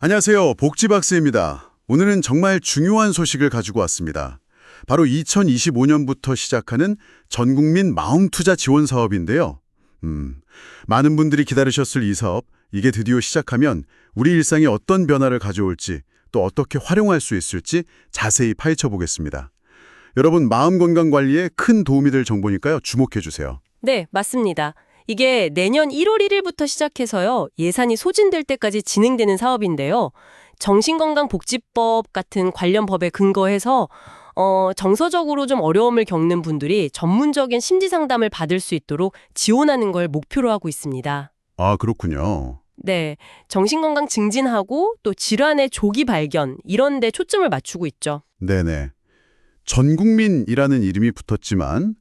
안녕하세요. 복지박스입니다. 오늘은 정말 중요한 소식을 가지고 왔습니다. 바로 2025년부터 시작하는 전국민 마음투자 지원 사업인데요. 많은 분들이 기다리셨을 이 사업, 이게 드디어 시작하면 우리 일상에 어떤 변화를 가져올지, 또 어떻게 활용할 수 있을지 자세히 파헤쳐 보겠습니다. 여러분, 마음 건강 관리에 큰 도움이 될 정보니까요. 주목해 주세요. 네, 맞습니다. 이게 내년 1월 1일부터 시작해서요. 예산이 소진될 때까지 진행되는 사업인데요. 정신건강복지법 같은 관련 법에 근거해서 정서적으로 좀 어려움을 겪는 분들이 전문적인 심리상담을 받을 수 있도록 지원하는 걸 목표로 하고 있습니다. 아, 그렇군요. 네, 정신건강 증진하고 또 질환의 조기 발견 이런 데 초점을 맞추고 있죠. 네네. 전국민이라는 이름이 붙었지만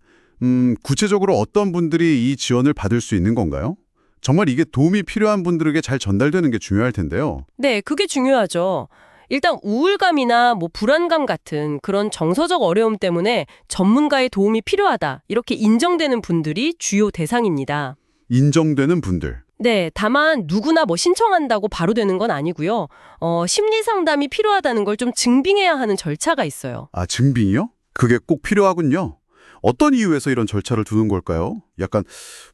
구체적으로 어떤 분들이 이 지원을 받을 수 있는 건가요? 정말 이게 도움이 필요한 분들에게 잘 전달되는 게 중요할 텐데요. 네, 그게 중요하죠. 일단 우울감이나 불안감 같은 그런 정서적 어려움 때문에 전문가의 도움이 필요하다. 이렇게 인정되는 분들이 주요 대상입니다. 인정되는 분들. 네, 다만 누구나 신청한다고 바로 되는 건 아니고요. 심리 상담이 필요하다는 걸 좀 증빙해야 하는 절차가 있어요. 아, 증빙이요? 그게 꼭 필요하군요. 어떤 이유에서 이런 절차를 두는 걸까요? 약간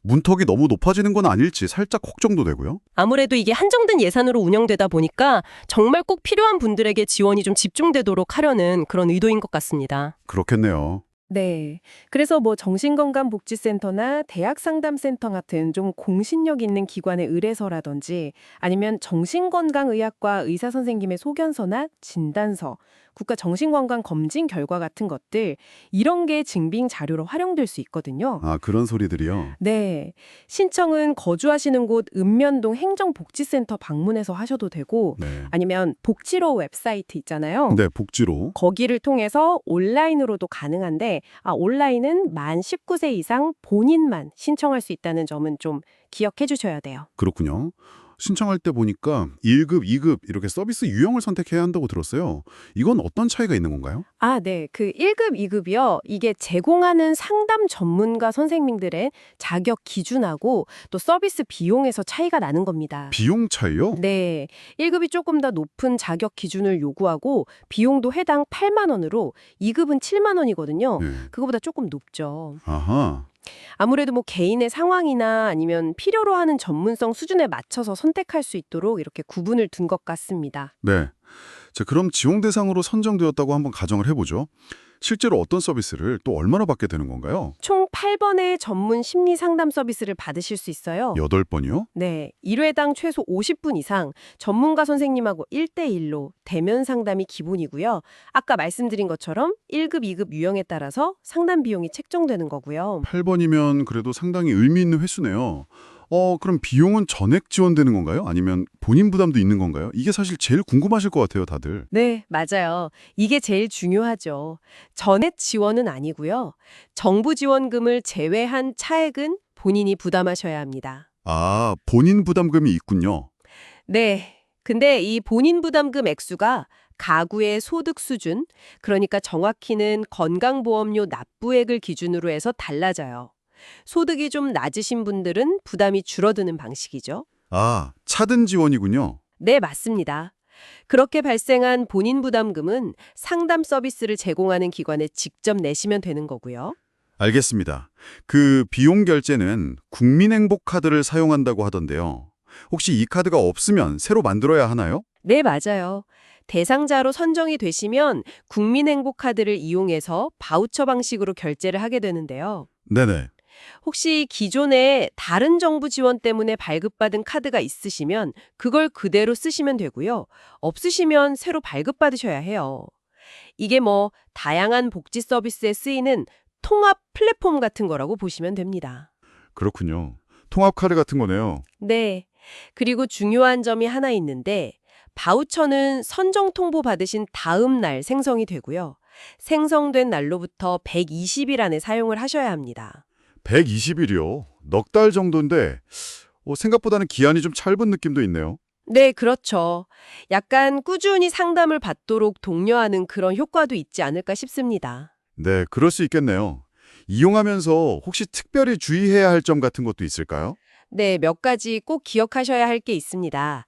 문턱이 너무 높아지는 건 아닐지 살짝 걱정도 되고요. 아무래도 이게 한정된 예산으로 운영되다 보니까 정말 꼭 필요한 분들에게 지원이 좀 집중되도록 하려는 그런 의도인 것 같습니다. 그렇겠네요. 네. 그래서 정신건강복지센터나 대학상담센터 같은 좀 공신력 있는 기관의 의뢰서라든지 아니면 정신건강의학과 의사선생님의 소견서나 진단서, 국가정신건강검진 결과 같은 것들, 이런 게 증빙 자료로 활용될 수 있거든요. 아, 그런 소리들이요. 네. 신청은 거주하시는 곳 읍면동 행정복지센터 방문해서 하셔도 되고 네. 아니면 복지로 웹사이트 있잖아요. 네, 복지로. 거기를 통해서 온라인으로도 가능한데 온라인은 만 19세 이상 본인만 신청할 수 있다는 점은 좀 기억해 주셔야 돼요. 그렇군요. 신청할 때 보니까 1급, 2급 이렇게 서비스 유형을 선택해야 한다고 들었어요. 이건 어떤 차이가 있는 건가요? 네. 그 1급, 2급이요. 이게 제공하는 상담 전문가 선생님들의 자격 기준하고 또 서비스 비용에서 차이가 나는 겁니다. 비용 차이요? 네. 1급이 조금 더 높은 자격 기준을 요구하고 비용도 해당 8만 원으로 2급은 7만 원이거든요. 네. 그거보다 조금 높죠. 아하. 아무래도 개인의 상황이나 아니면 필요로 하는 전문성 수준에 맞춰서 선택할 수 있도록 이렇게 구분을 둔 것 같습니다. 네. 자, 그럼 지원 대상으로 선정되었다고 한번 가정을 해보죠. 실제로 어떤 서비스를 또 얼마나 받게 되는 건가요? 총 8번의 전문 심리 상담 서비스를 받으실 수 있어요. 8번이요? 네, 1회당 최소 50분 이상 전문가 선생님하고 1대1로 대면 상담이 기본이고요. 아까 말씀드린 것처럼 1급, 2급 유형에 따라서 상담 비용이 책정되는 거고요. 8번이면 그래도 상당히 의미 있는 횟수네요. 그럼 비용은 전액 지원되는 건가요? 아니면 본인 부담도 있는 건가요? 이게 사실 제일 궁금하실 것 같아요, 다들. 네, 맞아요. 이게 제일 중요하죠. 전액 지원은 아니고요. 정부 지원금을 제외한 차액은 본인이 부담하셔야 합니다. 아, 본인 부담금이 있군요. 네. 근데 이 본인 부담금 액수가 가구의 소득 수준, 그러니까 정확히는 건강보험료 납부액을 기준으로 해서 달라져요. 소득이 좀 낮으신 분들은 부담이 줄어드는 방식이죠. 아, 차등 지원이군요. 네, 맞습니다. 그렇게 발생한 본인 부담금은 상담 서비스를 제공하는 기관에 직접 내시면 되는 거고요. 알겠습니다. 그 비용 결제는 국민행복카드를 사용한다고 하던데요. 혹시 이 카드가 없으면 새로 만들어야 하나요? 네, 맞아요. 대상자로 선정이 되시면 국민행복카드를 이용해서 바우처 방식으로 결제를 하게 되는데요. 네네. 혹시 기존에 다른 정부 지원 때문에 발급받은 카드가 있으시면 그걸 그대로 쓰시면 되고요. 없으시면 새로 발급받으셔야 해요. 이게 다양한 복지 서비스에 쓰이는 통합 플랫폼 같은 거라고 보시면 됩니다. 그렇군요. 통합카드 같은 거네요. 네. 그리고 중요한 점이 하나 있는데 바우처는 선정 통보 받으신 다음 날 생성이 되고요. 생성된 날로부터 120일 안에 사용을 하셔야 합니다. 120일이요. 넉 달 정도인데 생각보다는 기한이 좀 짧은 느낌도 있네요. 네, 그렇죠. 약간 꾸준히 상담을 받도록 독려하는 그런 효과도 있지 않을까 싶습니다. 네, 그럴 수 있겠네요. 이용하면서 혹시 특별히 주의해야 할 점 같은 것도 있을까요? 네, 몇 가지 꼭 기억하셔야 할 게 있습니다.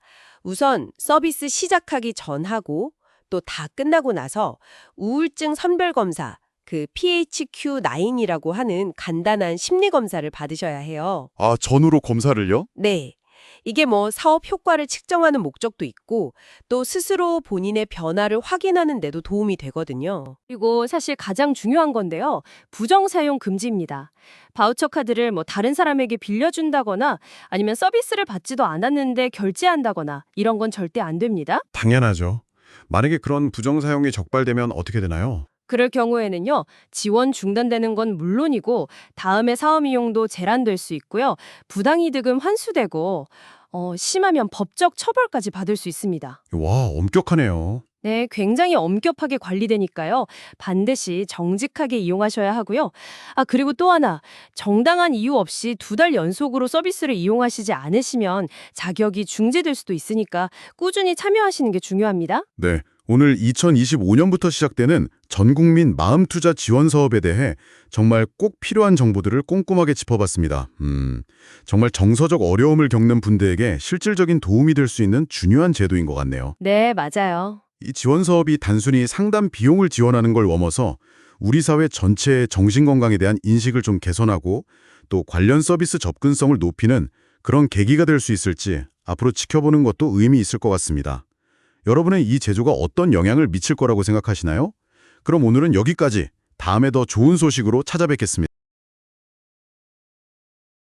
우선 서비스 시작하기 전하고 또 다 끝나고 나서 우울증 선별검사, 그 PHQ-9이라고 하는 간단한 심리검사를 받으셔야 해요. 아, 전후로 검사를요? 네. 이게 뭐 사업 효과를 측정하는 목적도 있고 또 스스로 본인의 변화를 확인하는 데도 도움이 되거든요. 그리고 사실 가장 중요한 건데요. 부정 사용 금지입니다. 바우처 카드를 뭐 다른 사람에게 빌려준다거나 아니면 서비스를 받지도 않았는데 결제한다거나 이런 건 절대 안 됩니다. 당연하죠. 만약에 그런 부정 사용이 적발되면 어떻게 되나요? 그럴 경우에는요. 지원 중단되는 건 물론이고 다음에 사업 이용도 제한될 수 있고요. 부당이득은 환수되고 심하면 법적 처벌까지 받을 수 있습니다. 와, 엄격하네요. 네, 굉장히 엄격하게 관리되니까요. 반드시 정직하게 이용하셔야 하고요. 그리고 또 하나, 정당한 이유 없이 2달 연속으로 서비스를 이용하시지 않으시면 자격이 중지될 수도 있으니까 꾸준히 참여하시는 게 중요합니다. 네, 오늘 2025년부터 시작되는 전국민 마음투자 지원 사업에 대해 정말 꼭 필요한 정보들을 꼼꼼하게 짚어봤습니다. 정말 정서적 어려움을 겪는 분들에게 실질적인 도움이 될 수 있는 중요한 제도인 것 같네요. 네, 맞아요. 이 지원 사업이 단순히 상담 비용을 지원하는 걸 넘어서 우리 사회 전체의 정신건강에 대한 인식을 좀 개선하고 또 관련 서비스 접근성을 높이는 그런 계기가 될 수 있을지 앞으로 지켜보는 것도 의미 있을 것 같습니다. 여러분의 이 제도가 어떤 영향을 미칠 거라고 생각하시나요? 그럼 오늘은 여기까지. 다음에 더 좋은 소식으로 찾아뵙겠습니다.